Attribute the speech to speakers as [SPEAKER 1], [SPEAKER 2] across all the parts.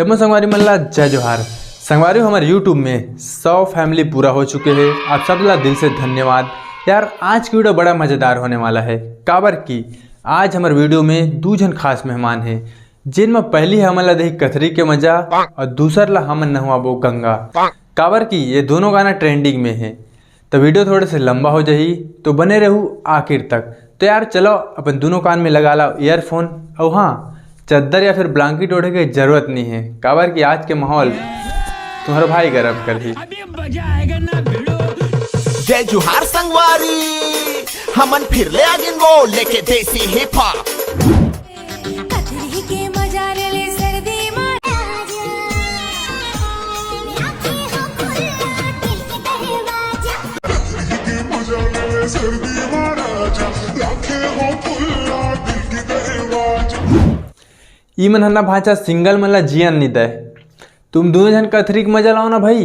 [SPEAKER 1] जब संगवारी मल्ला जय जोहार। संगवारी हमारे यूट्यूब में 100 फैमिली पूरा हो चुके हैं। आप सब ला दिल से धन्यवाद यार। आज की वीडियो बड़ा मज़ेदार होने वाला है। काबर की आज हमारे वीडियो में दो जन खास मेहमान हैं, जिनमें पहली है हमला दही कथरी के मजा और दूसर ला हमन नहवाबो गंगा। काबर की ये दोनों गाना ट्रेंडिंग में है, तो वीडियो थोड़े से लंबा हो जाही, तो बने रहू आखिर तक। तो यार चलो अपन दोनों कान में लगा लो ईयरफोन, और हाँ चद्दर या फिर ब्लैंकेट ओढ़े की जरूरत नहीं है। काबर की आज के माहौल तुम्हारा भाई गरम कर ही।
[SPEAKER 2] जय जोहार संगवारी, हमन फिर ले आगिन वो लेके देसी हिप हॉप।
[SPEAKER 1] ई मन हन्ना भाचा सिंगल मन ला जियन नहीं दे। तुम दोनों जन कथरी के मजा लाओ ना भाई।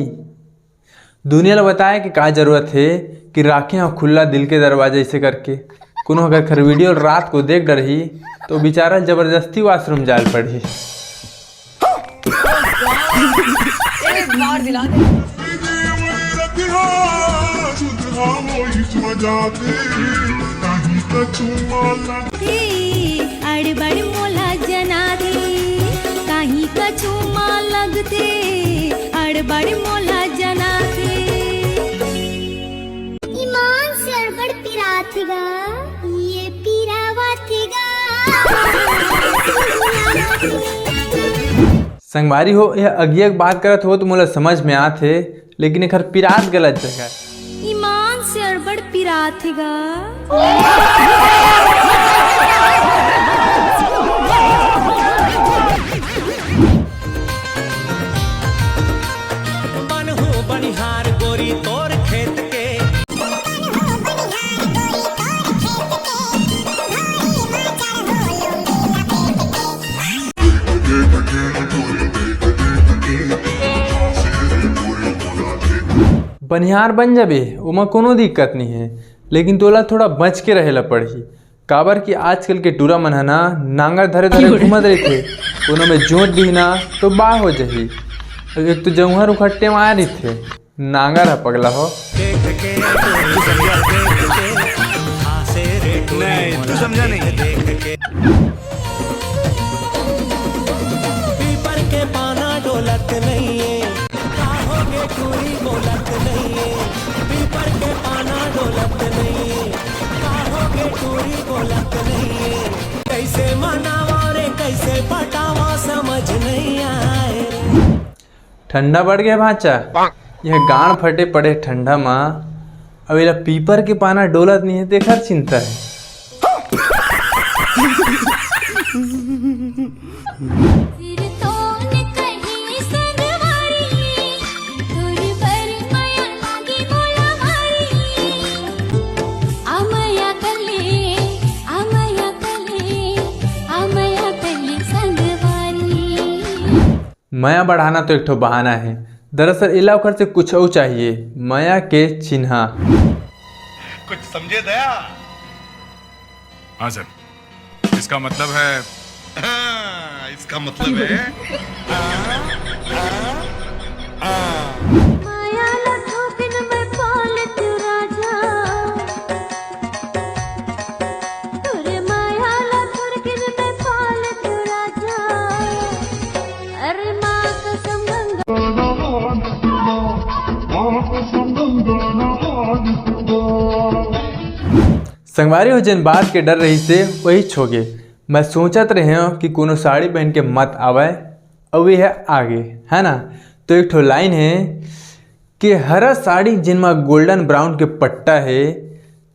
[SPEAKER 1] दुनिया ला बताए कि का जरूरत है कि राखे हो खुला दिल के दरवाजे ऐसे करके। कोनो अगर खर वीडियो रात को देख डरही तो बेचारा जबरदस्ती वॉशरूम जाल पड़ी।
[SPEAKER 3] अड़बड़ मोला जना दे कहीं कछु माँ लगते, अड़बड़ मोला जना दे ईमान से अड़बड़ पिरा थीगा, ये पिरावा थीगा।
[SPEAKER 1] संगवारी हो यह अगिया की बात करत हो तो मोला समझ में आते, लेकिन एक पिरात गलत जगह।
[SPEAKER 3] ईमान से अड़बड़ पिरा थीगा।
[SPEAKER 2] बनिहार गोरी तोर खेत के
[SPEAKER 1] बनिहार बन जाबे उमा कोनो दिक्कत नहीं है, लेकिन तोला थोड़ा बच के रहेला पड़ही। काबर कि आजकल के टूरा मन ना नांगर धरे धरे घूमत रहते, कोनो में जोत दी ना तो बाह हो जही। एक तो जौहर उखट्टे में आया रही थे, नांगर है पगला हो।
[SPEAKER 2] तू समझा नहीं। पीपर के पाना डोलत नहीं है, काहोगे टूरी बोलत नहीं है। पीपर के पाना डोलत नहीं है, काहोगे टूरी बोलत नहीं है। कैसे मनावा रे कैसे पटावा समझ नहीं आए।
[SPEAKER 1] ठंडा बढ़ गया भाचा, यह गांड फटे पड़े ठंडा माँ। अब इला पीपर के पाना डोलत नहीं है, देखा चिंता है। माया बढ़ाना तो एक ठो बहाना है, दरअसल इला ओकर से कुछ और चाहिए, माया के चिन्हा।
[SPEAKER 4] कुछ समझे दया?
[SPEAKER 5] हाँ सर, इसका मतलब है
[SPEAKER 4] इसका मतलब है
[SPEAKER 3] माया लथोपिन में पालत राजा, तुरे माया लथोपिन में पालत राजा। अरे माँ कसम
[SPEAKER 1] संगवारी हो जिन बात के डर रही से वही छोगे। मैं सोचत रहे हो कि कोनो साड़ी पहन के मत आवे, और वे है आगे है ना। तो एक ठो लाइन है कि हरा साड़ी जिनमें गोल्डन ब्राउन के पट्टा है,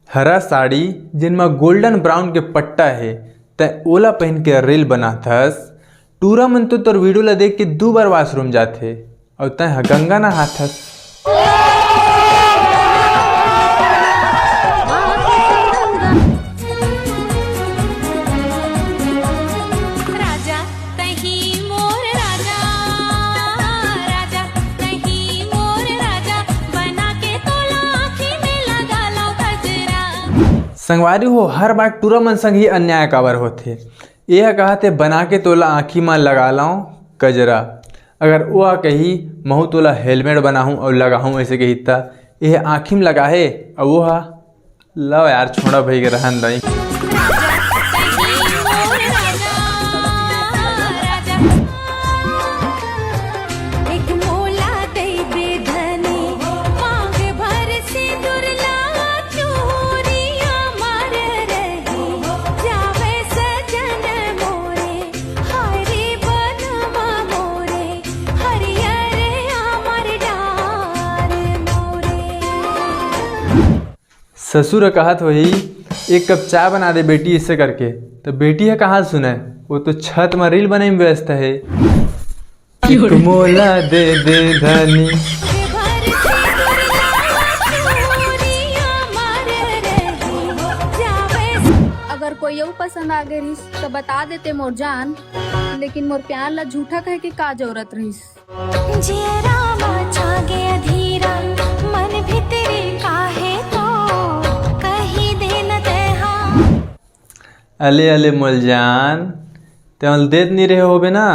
[SPEAKER 1] हरा साड़ी जिनमें गोल्डन ब्राउन के पट्टा है, तय ओला पहन के रील बनाथस। टूरा मन तो तोर वीडियो ला देख के 2 बार वॉशरूम जाते, और तय गंगा ना हाथस। संगवारी हो हर बार टूरा मन संग ही अन्याय काबर होते। यह कहते बना के तोला आँखी में लगा लाऊं कजरा। अगर वो कही महू तोला हेलमेट बनाऊँ और लगाऊँ ऐसे कही था यह आँखी में लगा है और वो हा लो यार छोड़ा भाई के रहन दई। ससुर कहत वही एक कप चाय बना दे बेटी इससे करके, तो बेटी है कहाँ सुने, वो तो छत में रील बने में व्यस्त है। एक मोला दे दे धनी।
[SPEAKER 6] अगर कोई यू पसंद आ गई तो बता देते मोर जान, लेकिन मोर प्यार ला झूठा कहे के का जरूरत रहीस।
[SPEAKER 1] अले अले मोल जान तेल देत नहीं रहे होबे ना।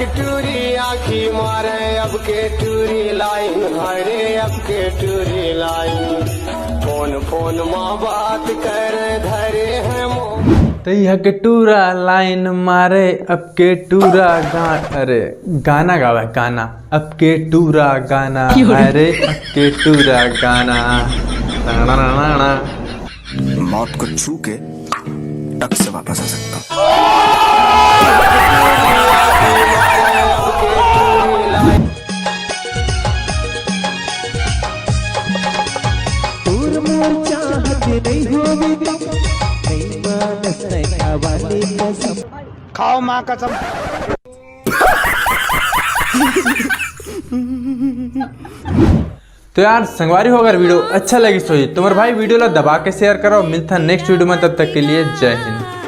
[SPEAKER 7] टूरी आखी मारे अब के टूरी लाइन हरे अब के टूरी लाइन फोन फोन माँ बात कर धरे हैं
[SPEAKER 1] तैया के टूरा लाइन मारे अब के टूरा अरे गाना गावा गाना अब के टूरा गाना अरे अब के टूरा गाना।
[SPEAKER 8] मौत को छू के टक से वापस आ सकता हूँ।
[SPEAKER 7] खाओ माँ कसम।
[SPEAKER 1] तो यार संगवारी हो, अगर वीडियो अच्छा लगी तो तुम्हारे भाई वीडियो ला दबा के शेयर करो। मिलता नेक्स्ट वीडियो में, तब तक के लिए जय हिंद।